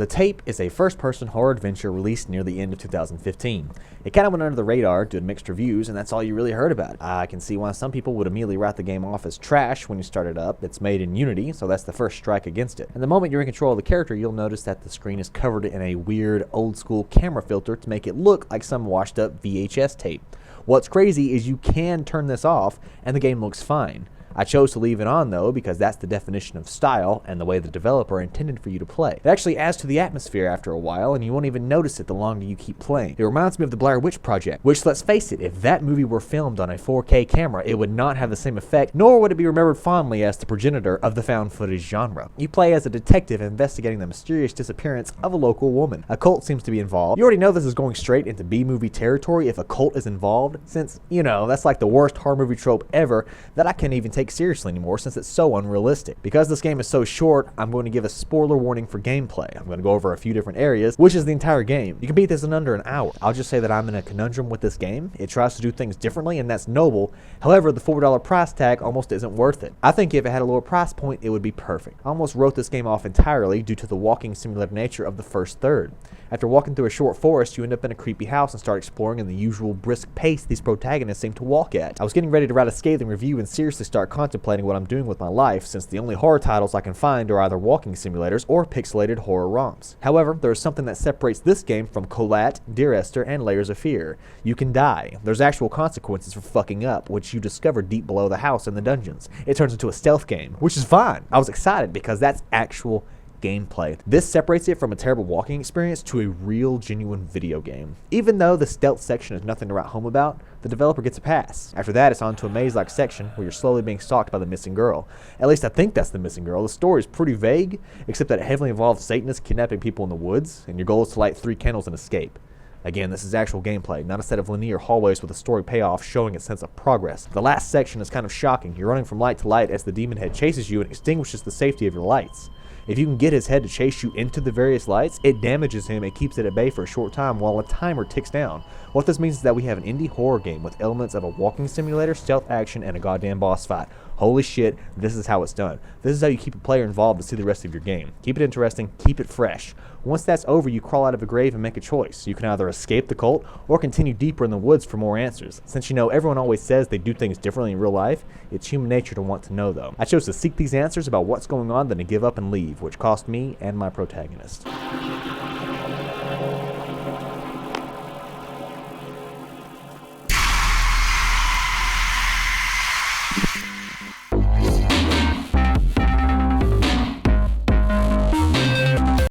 The Tape is a first-person horror adventure released near the end of 2015. It kind of went under the radar due to mixed reviews, and that's all you really heard about it. I can see why some people would immediately write the game off as trash when you start it up. It's made in Unity, so that's the first strike against it. And the moment you're in control of the character, you'll notice that the screen is covered in a weird, old-school camera filter to make it look like some washed-up VHS tape. What's crazy is you can turn this off, and the game looks fine. I chose to leave it on though because that's the definition of style and the way the developer intended for you to play. It actually adds to the atmosphere after a while and you won't even notice it the longer you keep playing. It reminds me of the Blair Witch Project, which, let's face it, if that movie were filmed on a 4K camera, it would not have the same effect, nor would it be remembered fondly as the progenitor of the found footage genre. You play as a detective investigating the mysterious disappearance of a local woman. A cult seems to be involved. You already know this is going straight into B-movie territory if a cult is involved, since, you know, that's like the worst horror movie trope ever that I can't even take seriously anymore since it's so unrealistic. Because this game is so short, I'm going to give a spoiler warning for gameplay. I'm going to go over a few different areas, which is the entire game. You can beat this in under an hour. I'll just say that I'm in a conundrum with this game. It tries to do things differently, and that's noble. However, the $4 price tag almost isn't worth it. I think if it had a lower price point, it would be perfect. I almost wrote this game off entirely due to the walking simulator nature of the first third. After walking through a short forest, you end up in a creepy house and start exploring in the usual brisk pace these protagonists seem to walk at. I was getting ready to write a scathing review and seriously start contemplating what I'm doing with my life, since the only horror titles I can find are either walking simulators or pixelated horror ROMs. However, there is something that separates this game from Colette, Dear Esther, and Layers of Fear. You can die. There's actual consequences for fucking up, which you discover deep below the house in the dungeons. It turns into a stealth game, which is fine. I was excited because that's actual gameplay. This separates it from a terrible walking experience to a real, genuine video game. Even though the stealth section is nothing to write home about, the developer gets a pass. After that, it's on to a maze-like section where you're slowly being stalked by the missing girl. At least I think that's the missing girl. The story is pretty vague, except that it heavily involves Satanists kidnapping people in the woods, and your goal is to light 3 candles and escape. Again, this is actual gameplay, not a set of linear hallways with a story payoff showing a sense of progress. The last section is kind of shocking. You're running from light to light as the demon head chases you and extinguishes the safety of your lights. If you can get his head to chase you into the various lights, it damages him and keeps it at bay for a short time while a timer ticks down. What this means is that we have an indie horror game with elements of a walking simulator, stealth action, and a goddamn boss fight. Holy shit, this is how it's done. This is how you keep a player involved to see the rest of your game. Keep it interesting, keep it fresh. Once that's over, you crawl out of a grave and make a choice. You can either escape the cult or continue deeper in the woods for more answers. Since you know everyone always says they do things differently in real life, it's human nature to want to know though. I chose to seek these answers about what's going on than to give up and leave, which cost me and my protagonist.